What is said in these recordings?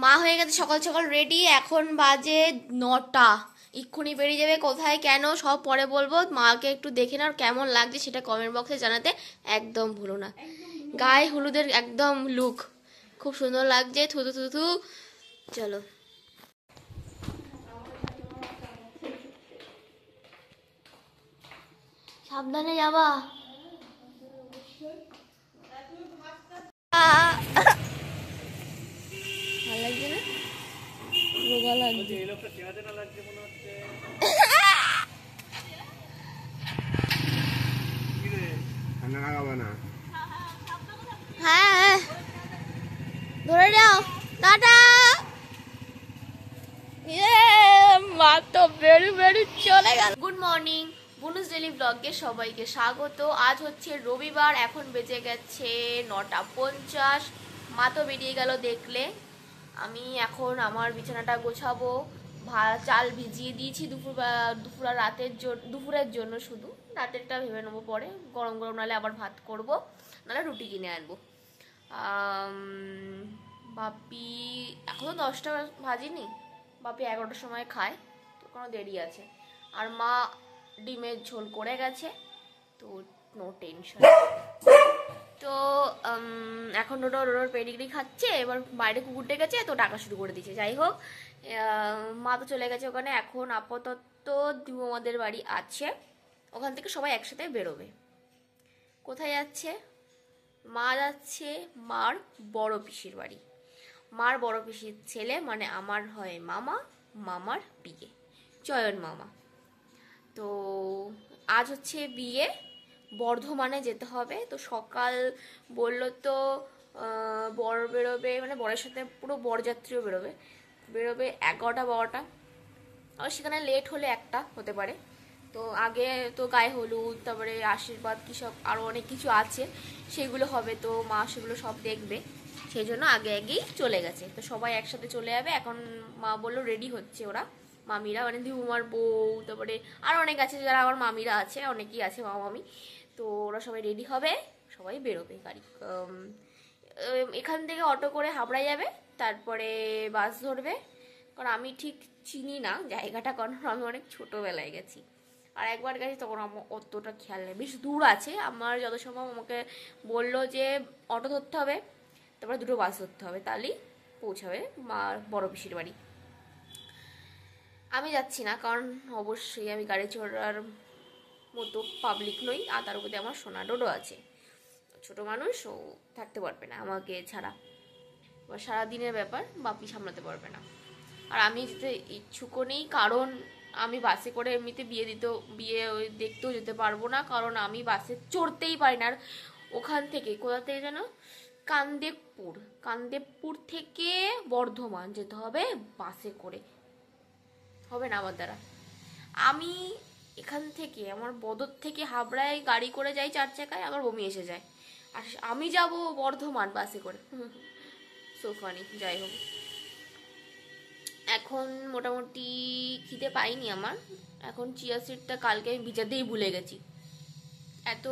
মা হয়ে গেছে সকাল সকাল রেডি, এখন বাজে 9টা। এক্ষুনি বেরিয়ে যাবে, কোথায় কেন সব পরে বলবো। মাকে একটু দেখে নাও কেমন লাগছে সেটা কমেন্ট বক্সে জানাতে একদম ভুলো না। গায়ে হলুদের একদম লুক খুব সুন্দর লাগছে। থুতু থুতু। চলো সাবধানে যাবা। ভালো লাগছে না? রোগা লাগছে। হ্যাঁ ধরে যাও। টাটা। মা তো বেরু বেরু চলে গেল। গুড মর্নিং, বুনুস ডেইলি ব্লগে সবাইকে স্বাগত। আজ হচ্ছে রবিবার, এখন বেজে গেছে 9টা 50। মা তো বেরিয়ে গেল দেখলে। আমি এখন আমার বিছানাটা গোছাবো। চাল ভিজিয়ে দিয়েছি দুপুর আর দুপুরের জন্য, শুধু রাতেরটা ভেবে নেবো পরে। গরম গরম নাহলে আবার ভাত করব, নাহলে রুটি কিনে আনবো। বাপি এখনো 10টা বাজেনি, বাপি 11টার সময় খায়, তো কোনো দেরি আছে। আর মা ডিমের ঝোল করে গেছে, তো নো টেনশন। তো এখন রোডোর পেডিগ্রি খাচ্ছে, এবার বাইরে কুকুর ডেকেছে তো ডাকা শুরু করে দিয়েছে। যাই হোক, মা তো চলে গেছে ওখানে। এখন আপাতত আমাদের বাড়ি আছে, ওখান থেকে সবাই একসাথে বেরোবে। কোথায় যাচ্ছে? মা যাচ্ছে মার বড় পিসির বাড়ি। মার বড় পিসির ছেলে মানে আমার হয় মামা, মামার বিয়ে, চয়ন মামা। তো আজ হচ্ছে বিয়ে, বর্ধমানে যেতে হবে। তো সকাল বললো তো বর বেরোবে, মানে বরের সাথে পুরো বরযাত্রীও বেরোবে 11টা 12টা। আর সেখানে লেট হলে 1টা হতে পারে। তো আগে তো গায়ে হলুদ, তারপরে আশীর্বাদ, কী সব আরও অনেক কিছু আছে, সেগুলো হবে। তো মা সেগুলো সব দেখবে, সেই জন্য আগে আগেই চলে গেছে। তো সবাই একসাথে চলে যাবে। এখন মা বললো রেডি হচ্ছে ওরা, মামিরা মানে দিউমার বউ, তারপরে আর অনেক আছে যারা আমার মামিরা আছে, অনেকেই আছে মামা মামি। তো ওরা সবাই রেডি হবে, সবাই বেরোবে গাড়ি। এখান থেকে অটো করে হাবড়া যাবে, তারপরে বাস ধরবে। কারণ আমি ঠিক চিনি না জায়গাটা, কারণ আমি অনেক ছোটোবেলায় গেছি, আর একবার গেছি তখন আমার অতটা খেয়াল নেই। বেশ দূর আছে, আমার যত সম্ভব আমাকে বললো যে অটো ধরতে হবে, তারপরে 2টো বাস ধরতে হবে, তাহলেই পৌঁছাবে মা বড় পিসির বাড়ি। আমি যাচ্ছি না, কারণ অবশ্যই আমি গাড়ি চড়ার মতো পাবলিক নই, আর তার উপরে আমার সোনা ডোডো আছে, ছোট মানুষ, ও থাকতে পারবে না আমাকে ছাড়া। এবার সারাদিনের ব্যাপার বাপি সামলাতে পারবে না। আর আমি যেতে ইচ্ছুকও নেই, কারণ আমি বাসে করে এমনিতে বিয়ে দেখতেও যেতে পারবো না, কারণ আমি বাসে চড়তেই পারি না। আর ওখান থেকে কোথা থেকে যেন কান্দেবপুর থেকে বর্ধমান যেতে হবে বাসে করে, হবে না আমার দ্বারা। আমি এখান থেকে আমার বদর থেকে হাবড়ায় গাড়ি করে যাই 4 চাকায়, আমার বমি এসে যায়। আর আমি যাব বর্ধমান বাসে করে, সো ফানি। যাই হোক, এখন মোটামুটি খিদে পাইনি আমার। এখন চিয়া সিডটা কালকে আমি ভিজাতেই ভুলে গেছি। এত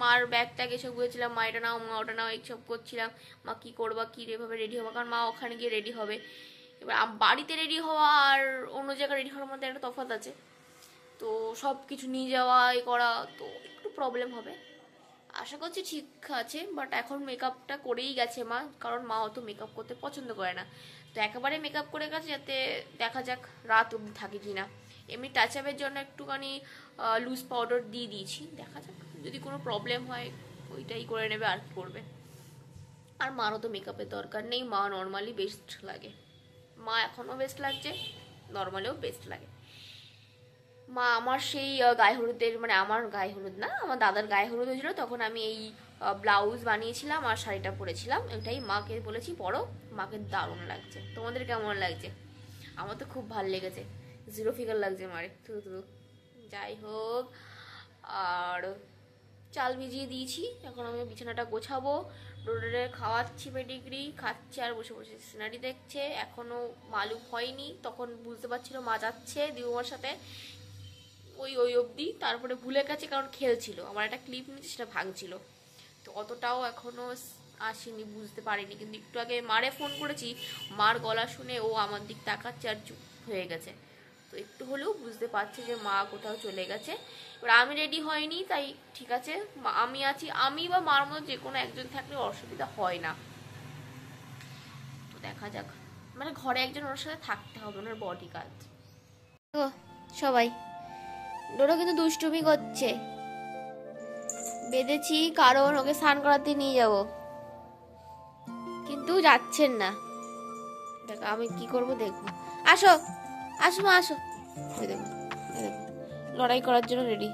মার ব্যাগটাকে এসব গুয়েছিলাম, মা এটা নাও, মা ওটা নাও, এইসব করছিলাম। মা কী করবা, কী এভাবে রেডি হবা, কারণ মা ওখানে গিয়ে রেডি হবে। এবার বাড়িতে রেডি হওয়া আর অন্য জায়গায় রেডি হওয়ার মধ্যে একটা তফাৎ আছে। তো সব কিছু নিয়ে যাওয়া করা তো একটু প্রবলেম হবে। আশা করছি ঠিক আছে, বাট এখন মেকআপটা করেই গেছে মা, কারণ মা অত মেকআপ করতে পছন্দ করে না। তো একেবারে মেকআপ করে গেছে, যাতে দেখা যাক রাত অবধি থাকে কি না। এমনি টাচ আপের জন্য একটুখানি লুজ পাউডার দিয়ে দিয়েছি, দেখা যাক যদি কোনো প্রবলেম হয় ওইটাই করে নেবে, আর করবে। আর মারও তো মেকআপের দরকার নেই, মা নর্মালি বেস্ট লাগে। মা এখনও বেস্ট লাগছে, নর্মালেও বেস্ট লাগে। মা আমার সেই গায়ে হলুদের, মানে আমার গায়ে হলুদ না, আমার দাদার গায়ে হলুদ হয়েছিল, তখন আমি এই ব্লাউজ বানিয়েছিলাম আর শাড়িটা পরেছিলাম। ওইটাই মাকে বলেছি পরো, মাকে দারুণ লাগছে। তোমাদের কেমন লাগছে? আমার তো খুব ভালো লেগেছে, 0 ফিগার লাগছে মারে। যাই হোক, আর চাল ভিজিয়ে দিয়েছি, এখন আমি বিছানাটা গোছাবো। রোডে খাওয়াচ্ছি, পেডিগ্রি খাচ্ছে আর বসে বসে সিনারি দেখছে। এখনও মালুম হয়নি, তখন বুঝতে পারছিল মা যাচ্ছে দিদিমার সাথে, ওই অবধি। তারপরে ভুলে গেছে, কারণ খেলছিল। আমার একটা ক্লিপ নিয়েছে, সেটা ভাঙছিল, তো অতটাও এখনও আসেনি, বুঝতে পারিনি। কিন্তু একটু আগে মারে ফোন করেছি, মার গলা শুনে ও আমার দিক তাকাচ্ছে আর চুপ হয়ে গেছে। তো একটু হলেও বুঝতে পারছে যে মা কোথাও চলে গেছে। এবার আমি রেডি হয়নি, তাই ঠিক আছে আমি আছি, আমি বা মার মধ্যে যে কোনো একজন থাকলে অসুবিধা হয় না। তো দেখা যাক, মানে ঘরে একজন ওর সাথে থাকতে হবে, ওনার বডি গার্ড। তো সবাই ডোডো কিন্তু দুষ্টুমি করছে, বেঁধেছি কারণ ওকে স্নান করাতে নিয়ে যাব, কিন্তু যাচ্ছেন না। দেখো আমি কি করব দেখবো। আসো আসো মা আসো। দেখো লড়াই করার জন্য রেডি।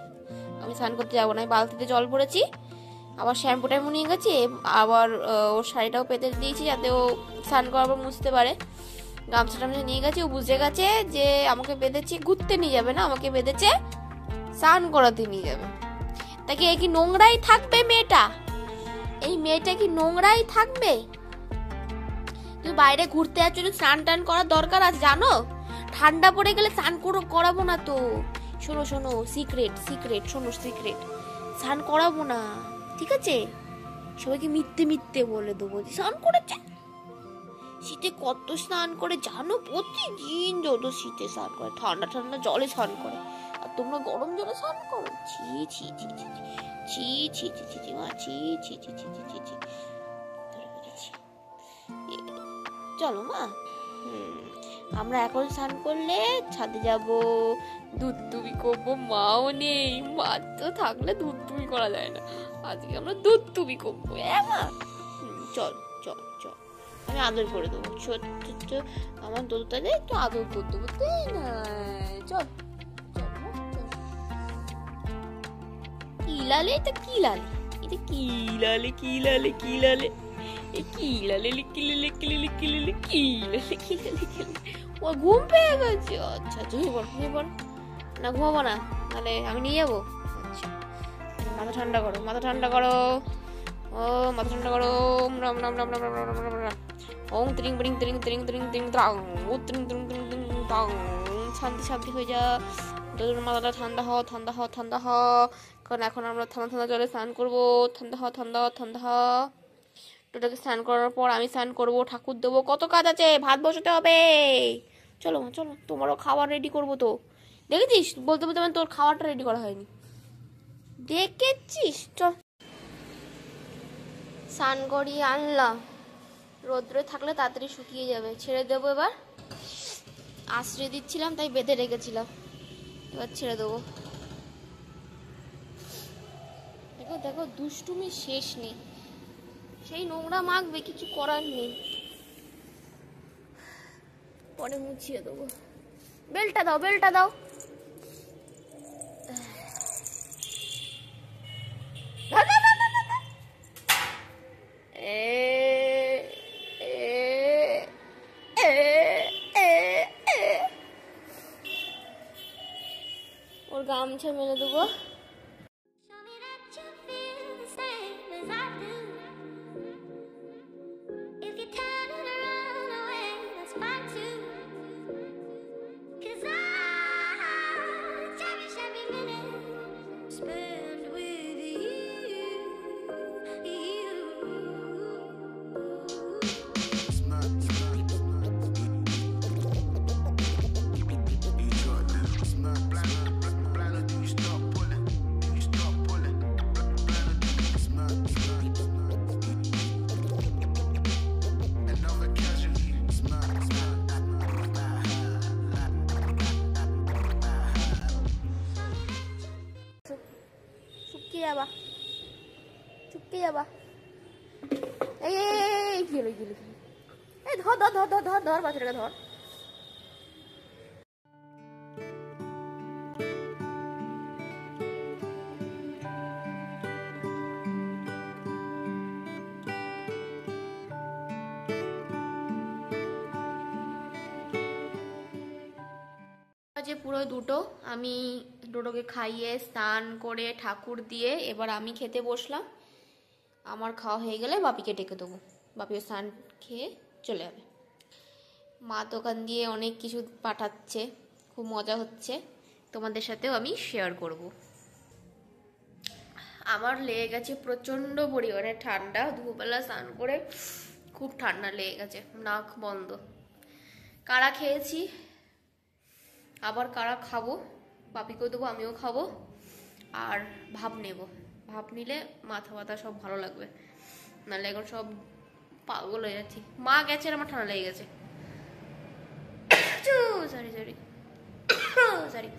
আমি স্নান করতে যাবো না, বালতিতে জল ভরেছি, আবার শ্যাম্পুটাই নিয়ে গেছি, আবার ওর শাড়িটাও পেতে দিয়েছি যাতে ও স্নান করার পর মুছতে পারে। গামছা টামছা নিয়ে গেছে, ও বুঝে গেছে যে আমাকে বেঁধেছি ঘুরতে নিয়ে যাবে না, আমাকে বেঁধেছে স্নান করাতে নিয়ে যাবে। তাকে কি নোংরাই থাকবে মেয়েটা? এই মেয়েটা কি নোংরাই থাকবে? তুই বাইরে ঘুরতে যাচ্ছ, স্নান টান করার দরকার আছে জানো? ঠান্ডা পড়ে গেলে স্নান করাবো না তো। শোনো শোনো, সিক্রেট সিক্রেট, শোনো সিক্রেট, স্নান করাবো না, ঠিক আছে? সবাইকে মিথ্যে মিথ্যে বলে দেবো স্নান করেছে। শীতে কত স্নান করে জানো? প্রতিদিন যত শীতে স্নান করে, ঠান্ডা ঠান্ডা জলে স্নান করে, আর তোমরা গরম জলে স্নান করো। ছি ছি ছি ছি ছি ছি ছি ছি ছি মা ছি ছি ছি ছি ছি ছি। চলো মা, আমরা এখন স্নান করলে ছাদে যাব, দুধ তুমি করবো, মাও নেই, মা তো থাকলে দুধ তুমি করা যায় না, আজকে আমরা দুধ তুমি করবো। মা চল চল চল, আমি আদর করে দেবো, ছোট্ট আমার দুধটাকে একটু আদর করে দেবো, তাই না? চল কি লালে এটা, কি লালে এটা, কি লালে কি লালে কি লালে, কি লালে লিখিলে লিখিলে লিখিলে লিখিলে লিখিলে লিখিলে। ও ঘুম পেয়ে গেছে। আচ্ছা ঘুমিয়ে পড়, ঘুমিয়ে পড়। না ঘুমাবো না, নাহলে আমি নিয়ে যাবো। আচ্ছা মাথা ঠান্ডা করো, মাথা ঠান্ডা করো, ও মাথা ঠান্ডা করো। রাম রাম রাম রাম রাম রাম রাম রাম। ওং ত্রিং ব্রিং ত্রিং ত্রিং ত্রিং ত্রিং ত্রাং, ও ত্রিং ত্রিং ত্রিং ত্রিং তাং। শান্তি শান্তি হয়ে যা, তোর মাথাটা ঠান্ডা হ, ঠান্ডা হ, ঠান্ডা হ, কারণ এখন আমরা ঠান্ডা ঠান্ডা জলে স্নান করবো। ঠান্ডা হ, ঠান্ডা হ, ঠান্ডা হ। তোটাকে স্নান করার পর আমি স্নান করবো, ঠাকুর দেবো, কত কাজ আছে, ভাত বসাতে হবে। চলো মা চলো, তোমারও খাবার রেডি করবো তো। দেখেছিস বলতে বলতে তোর খাবারটা রেডি করা হয়নি, দেখেছিস? চল স্নান করিয়ে আনলাম, রোদ্রে থাকলে তাড়াতাড়ি শুকিয়ে যাবে। ছেড়ে দেবো এবার, আশ্রয় দিচ্ছিলাম তাই বেঁধে রেখেছিলাম, এবার ছেড়ে দেবো। দেখো দেখো দুষ্টুমি শেষ নেই, সেই নোংরা মাখবে, কিছু করার নেই, পরে মুছিয়ে দেবো। বেলটা দাও, বেলটা দাও। ওর গামছা মেলে দেবো। যাবা, চুপকে যাবা। এই কি হলো, কি হলো, এই ধর ধর ধর ধর ধর ধর বাচ্চাটাকে ধর। যে পুরো দুটো আমি ডোডোকে খাইয়ে স্নান করে ঠাকুর দিয়ে এবার আমি খেতে বসলাম। আমার খাওয়া হয়ে গেলে বাপিকে ডেকে দেবো, বাপিও স্নান খেয়ে চলে যাবে। মা দোকান দিয়ে অনেক কিছু পাঠাচ্ছে, খুব মজা হচ্ছে, তোমাদের সাথেও আমি শেয়ার করব। আমার লেগে গেছে প্রচন্ড পরিমাণে ঠান্ডা, দুপুরবেলা স্নান করে খুব ঠান্ডা লেগে গেছে, নাক বন্ধ। কাড়া খেয়েছি, আবার কাড়া খাবো, বাপিকেও দেবো, আমিও খাবো। আর ভাপ নেব, ভাপ নিলে মাথা ব্যথা সব ভালো লাগবে, নাহলে এখন সব পাগল হয়ে যাচ্ছি। মা গেছে আর আমার ঠান্ডা লেগে গেছে। সরি সরি সরি,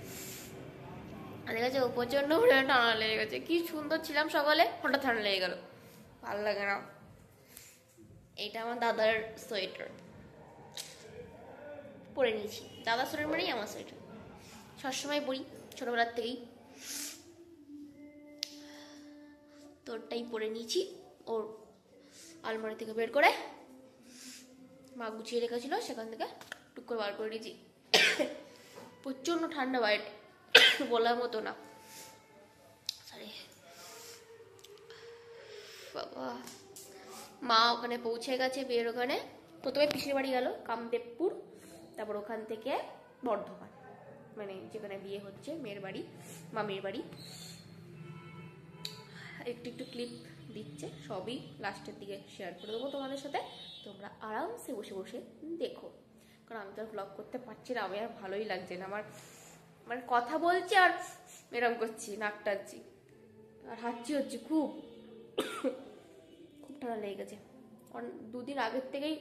ঠিক আছে, প্রচন্ড পরিমাণে ঠান্ডা লেগে গেছে। কি সুন্দর ছিলাম সকালে, হঠাৎ ঠান্ডা লেগে গেল, ভালো লাগে না। এটা আমার দাদার সোয়েটার, পরে নিয়েছি। দাদার সোয়েটার মানেই আমার সোয়েটার, সবসময় পরি ছোটবেলার থেকেই। তোরটাই পরে নিয়েছি, ওর আলমারি থেকে বের করে মা গুছিয়ে রেখেছিল, সেখান থেকে টুক করে বার করে নিয়েছি। প্রচন্ড ঠান্ডা বাইরে, বলার মতো না। সরি বাবা। মা ওখানে পৌঁছে গেছে, বিয়ের ওখানে। প্রথমে পিসির বাড়ি গেল কামদেবপুর, তারপর ওখান থেকে বর্ধমান, মানে যেখানে বিয়ে হচ্ছে মেয়ের বাড়ি, মামির বাড়ি। একটু একটু ক্লিপ দিচ্ছে, সবই লাস্টের দিকে শেয়ার করে দেবো তোমাদের সাথে, তোমরা আরামসে বসে বসে দেখো। কারণ আমি তো আর ব্লগ করতে পারছি না, আমি আর ভালোই লাগছে না আমার, মানে কথা বলছি আর এরকম করছি, নাক টানছি আর হাঁচি হচ্ছে, খুব খুব ঠান্ডা লেগে গেছে। কারণ দুদিন আগের থেকেই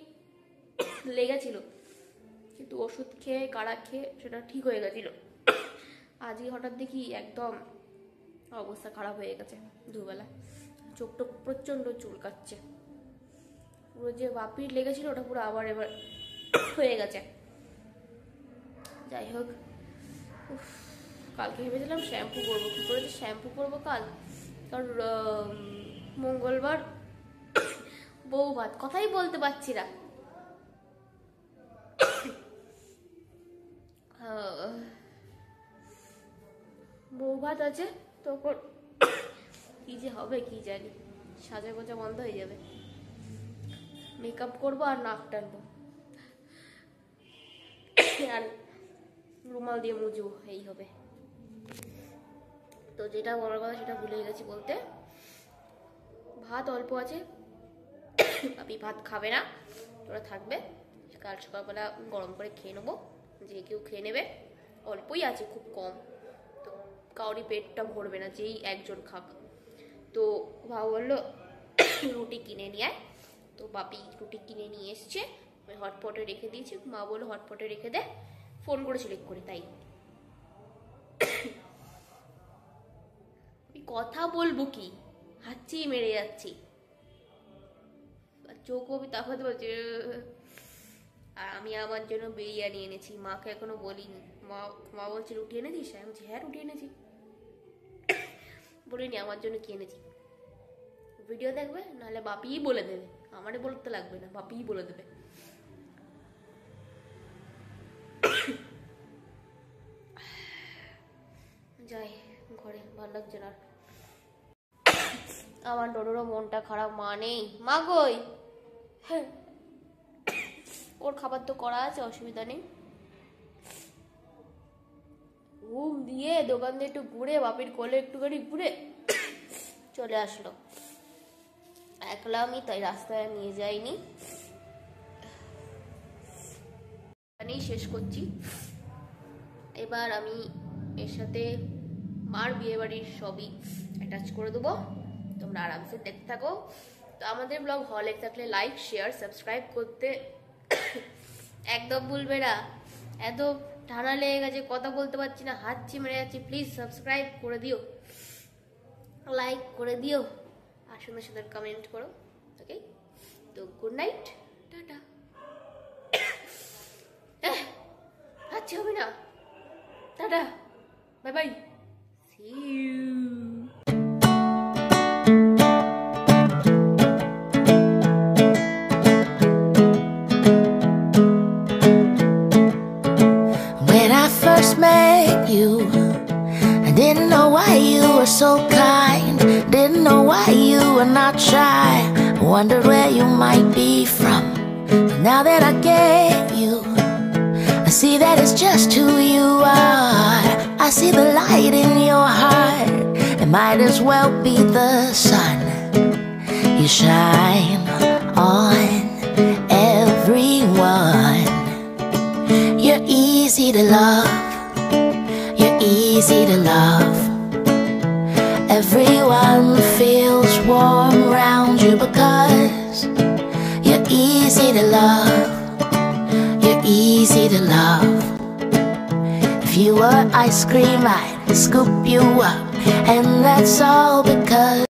লেগেছিল, কিন্তু ওষুধ খেয়ে কাড়া খেয়ে সেটা ঠিক হয়ে গেছিল। আজকে হঠাৎ দেখি একদম অবস্থা খারাপ হয়ে গেছে, দুবেলা চোখ টোক প্রচণ্ড চুলকাচ্ছে। পুরো যে বাপির লেগেছিল ওটা পুরো আবার এবার হয়ে গেছে। যাই হোক, কালকে ভেবেছিলাম শ্যাম্পু করবো, কী করে যে শ্যাম্পু করবো কাল, কারণ মঙ্গলবার বউ ভাত, কথাই বলতে পারছি না। বউ ভাত আছে, তখন কি যে হবে কি জানি, সাজা গোজা বন্ধ হয়ে যাবে, মেকআপ করবো আর নাক টানবো আর রুমাল দিয়ে মুজবো, এই হবে। তো যেটা বলার কথা সেটা ভুলে গেছি বলতে। ভাত অল্প আছে, আপনি ভাত খাবে না, ওরা থাকবে, কাল সকালবেলা গরম করে খেয়ে নেবো, যে কেউ খেয়ে নেবে। অল্পই আছে, খুব কম, তো কাউরি পেটটা ভরবে না, যেই একজন খাক। তো বাবা বললো রুটি কিনে নিয়ে আয়, তো বাপি রুটি কিনে নিয়ে এসছে, আমি হটপটে রেখে দিয়েছি। মা বললো হটপটে রেখে দে, ফোন করেছিল এক করে, তাই কথা বলবো কি, হাঁচি মেরে যাচ্ছি, চোখও তাকাতে বলছে। আর আমি আমার জন্য বিরিয়ানি এনেছি, মাকে এখনো বলিনি। মা বলছে রুটি এনেছিস? আমি বলছি হ্যাঁ রুটি এনেছি, বলিনি আমার জন্য কি এনেছি। ভিডিও দেখবে, নাহলে বাপিই বলে দেবে, আমারে বলতে লাগবে না, বাপিই বলে দেবে। যাই ঘরে, ভালো লাগছে না। আমার ডোডোরও মনটা খারাপ, মা নেই। মা কই? ওর খাবার তো করা আছে, অসুবিধা নেই। ঘুম দিয়ে দোকান দিয়ে একটু ঘুরে, বাপির কোলে একটুখানি ঘুরে চলে আসলো। একলা আমি, তাই রাস্তায় নিয়ে যাইনি। শেষ করছি। এবার আমি এর সাথে মার বিয়ে বাড়ির সবই অ্যাটাচ করে দেবো, তোমরা আরামসে দেখতে থাকো। তো আমাদের ব্লগ ভালো লেগে থাকলে লাইক, শেয়ার, সাবস্ক্রাইব করতে একদম ভুলবে না। এত ঠান্ডা লেগে গেছে, কথা বলতে পারছি না, হাঁচি মেরে যাচ্ছি। প্লিজ সাবস্ক্রাইব করে দিও, লাইক করে দিও, আর সুন্দর সুন্দর কমেন্ট করো। ওকে, তো গুড নাইট, টাটা। হাঁচি হবে না, tata, bye bye, see you. Met you, I didn't know why you were so kind, didn't know why you were not shy, wondered where you might be from. But now that I get you, I see that it's just who you are. I see the light in your heart, and might as well be the sun. You shine on everyone. You're easy to love. You're easy to love. Everyone feels warm around you because you're easy to love. You're easy to love. If you were ice cream, I'd scoop you up, and that's all because